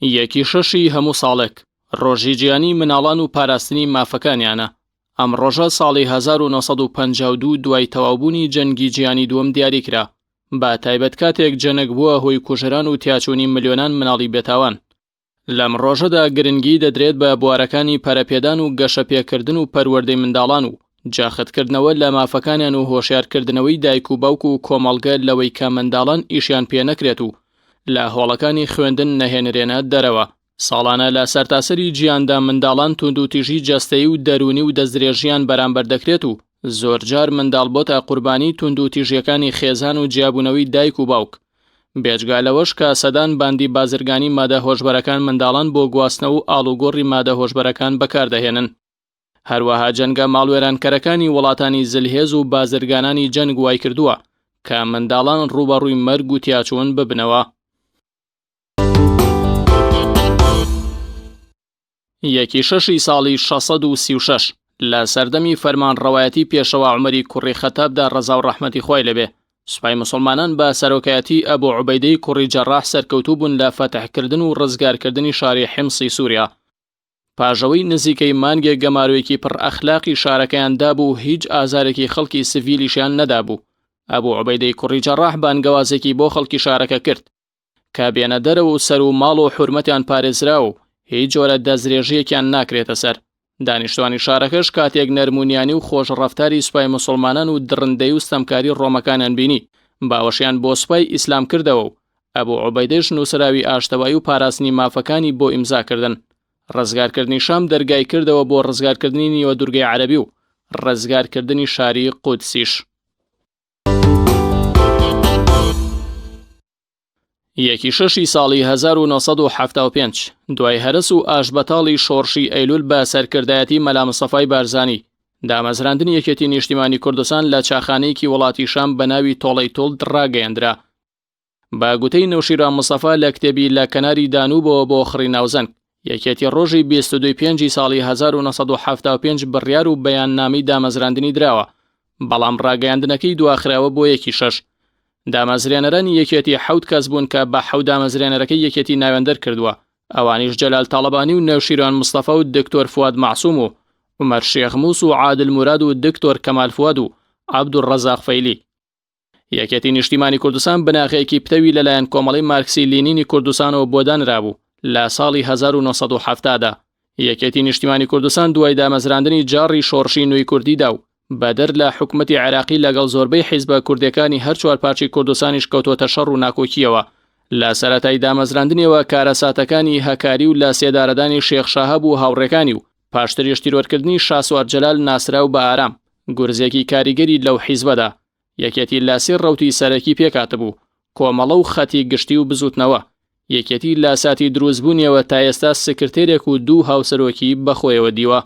یەکی شەشی هەموو ساڵێک ڕۆژی گیانی مناڵان و پاراستنی مافەکانیانە. ئەم ڕۆژە ساڵی 1952 دوای تەواوبوونی جەنگی جیانی دووەم دیاریکرا، با تایبەت کاتێک جەنگ بووە هۆی کوژران و تیاچوونی ملیۆنان مناڵی بێتاوان. لەم ڕۆژەدا گرنگی دەدرێت بە بوارەکانی پەرەپێدان و گەشەپێکردن و پەروەردەی منداڵان و جاختکردنەوە لە مافەکانیان و هۆشیارکردنەوەی دایک و باوک و کۆمەڵگە لەوەی کە منداڵان ئیشیان پێ نەکرێت و لە هۆڵەکانی خوێندن نەهێنرێنە دەرەوە. ساڵانە لە سەرتاسەری جیاندا منداڵان توند و تیژی جەستەیی و دەرونی و دەستدرێژیان بەرامبەر دەکرێت و زۆرجار منداڵ بۆتە قوربانی توند و تیژیەکانی خێزان و جیابوونەوەی دایک و باوک. بێجگا لەوەش کە سەدان باندی بازرگانی مادە هۆشبەرەکان منداڵان بۆ گواستنەوە و ئاڵوگۆڕی مادە هۆشبەرەکان بەکاردەهێنن. هەروەها جەنگە ماڵوێرانکەرەکانی وڵاتانی زلهێز و بازرگانانی جەنگ وای کردووە کە منداڵان ڕوبەڕووی مەرگ و تیاچوون ببنەوە. یەکی شەشی ساڵی 636 لە سەردەمی فەرمانڕەوایەتی پێشەوە عومەری کوڕی خەتابدا ڕەزا و ڕەحمەتی خۆی لەبێ، سوپای موسڵمانان بە سەرۆکایەتی ئەبوو عوبەیدەی کوڕی جەڕاح سەرکەوتوو بوون لە فەتحکردن و ڕزگارکردنی شاری حیمسی سووریا. پاژەوەی نزیکەی مانگێک گەمارویەکی پڕ ئەخلاقی شارەکەیاندا بوو، هیچ ئازارێکی خەڵکی سڤیلیشیان نەدابوو. ئەبوو عوبەیدەی کوڕی جەڕاح بانگەوازێکی بۆ خەڵکی شارەکە کرد کە بێنە دەرەوە و سەر و ماڵ و حورمەتیان پارێزرا و هیچ جۆرە دەستدرێژیەکیان ناکرێتە سەر. دانیشتوانی شارەکەش کاتێک نەرمونیانی و خۆشڕەفتاری سوپای موسڵمانان و درڕندەی و ستەمکاری ڕۆمەکانیان بینی، باوەشیان بۆ سوپای ئیسلام کردەوە و ئەبوو عوبەیدەش نووسراوی ئاشتەوایی و پاراستنی مافەکانی بۆ ئیمزاکردن. ڕزگارکردنی شام دەرگای کردەوە بۆ ڕزگارکردنی نیوە دوورگەی عەرەبی و ڕزگارکردنی شاری قودسیش. یەکی شەشی ساڵی 1975 دوای هەرس و ئاشبەتاڵی شۆڕشی ئەیلول بە سەرکردایەتی مەلا مستەفای بارزانی، دامەزراندنی یەکێتی نیشتیمانی کوردستان لە چاخانەیەکی وڵاتی شام بە ناوی تۆڵەی تۆڵ ڕاگەیەندرا. با گوتەی نەوشیران مستەفا لە کتێبی لە کەناری دانوبەوە بۆ خڕی ناوزەنگ، یەکێتی ڕۆژی 22 ساڵی 1975 بڕیار و بەیاننامەی دامەزراندنی دراوە، بەڵام ڕاگەیاندنەکەی دواخراوە بۆ یەکی شەش. دامەزرێنەرانی یەکێتی 7 کەس بوون کە بە 7 دامەزرێنەرەکەی یەکێتی ناوێندەر کردووە، ئەوانیش جەلال تاڵەبانی و نەوشیران مستەفا و دکتۆر فواد معسووم و عومەر شێخ موس و عادل مراد و دکتۆر کەمال فواد و عەبدوڕەزاق فەیلی. یەکێتی نیشتیمانی کوردستان بناغەیەکی پتەوی لەلایەن کۆمەڵی مارکسی لینینی کوردستانەوە بۆ دانرابوو لە ساڵی 1970دا. یەکێتی نیشتیمانی کوردستان دوای دامەزراندنی جاڕی شۆڕشی نوێی کوردیدا و بەدەر لە حکومەتی عێراقی لەگەڵ زۆربەی حیزبە کوردەکانی هەر چوار پارچی کوردستانیش کەوتوتە شەڕ و ناکۆکیەوە. لە سەرەتای دامەزراندنیەوە کارەساتەکانی هەکاری و لە سێدارەدانی شێخ شاهەب و هاوڕێکانی و پاشتریش تیرۆرکردنی شاسوار جەلال ناسرا و بە ئارام، گورزێکی کاریگەری لەو حیزبەدا. یەکێتی لاسێ ڕەوتی سەرەکی پێکاتبوو، کۆمەڵە و خەتی گشتی و بزوتنەوە. یەکێتی لاساتی دروستبوونیەوە تا ئێستا سکرتێرێک و 2 هاوسەرۆکی بەخۆیەوە دیوە.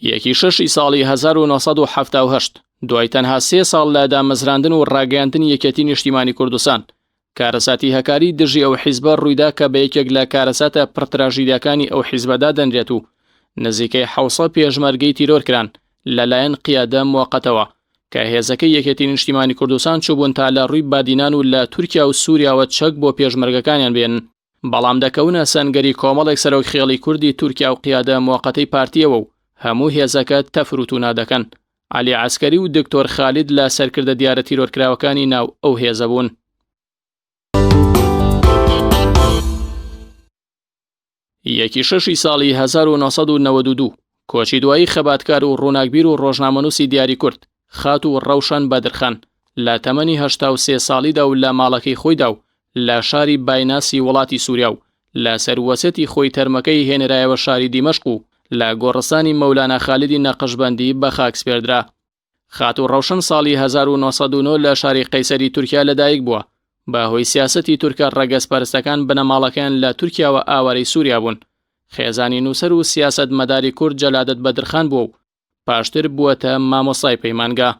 یەکی شەشی ساڵی 1970 دوای تەنها 3 ساڵ لە دامەزراندن و ڕاگەیاندنی یەکێتی نیشتیمانی کوردستان، کارەساتی هەکاری دژی ئەو حیزبە ڕوویدا کە بە یەکێک لە کارەساتە پڕتراژیدەکانی ئەو حیزبەدا دەنرێت و نزیکەی 700 پێشمەرگەی تیرۆرکران لەلایەن قیادە موقەتەوە، کە هێزەکەی یەکێتی نیشتیمانی کوردستان چوبوون تا لە ڕووی بادینان و لە تورکیا و سووریاوە چەک بۆ پێشمەرگەکانیان بێنن، بەڵام دەکەونە سەنگەری کۆمەڵێک سەرۆک خێڵی کوردی تورکیا و قیادە موقەتەی پارتیەوە و هەموو هێزەکە تەفروت و نادەکەن. عەلی عەسکەری و دکتۆر خالید لە سەرکردە دیارە تیرۆرکراوەکانی ناو ئەو هێزە بوون. یەکی شەشی ساڵی 1992 کۆچی دوایی خەباتکار و ڕووناکبیر و ڕۆژنامەنووسی دیاری کورد خات و ڕەوشان بەدرخان لە تەمەنی 83 ساڵیدا و لە ماڵەکەی خۆیدا و لە شاری بایناسی وڵاتی سووریا و لە سەروەسەتی خۆی تەرمەکەی هێنرایەوە شاری دیمەشق و لە گۆڕستانی مەولانا خالیدی نەقشبەندی بە خاکسپێردرا. خات و ڕەوشن ساڵی 1909 لە شاری قەیسەری تورکیا لەدایک بووە، بە هۆی سیاسەتی تورکە ڕەگەزپەرستەکان بنەماڵەکەیان لە تورکیاوە ئاوارەی سووریا بوون. خێزانی نووسەر و سیاسەت مەداری کورد جەلادەت بەدرخان بووە و پاشتر بووەتە مامۆستای پەیمانگا.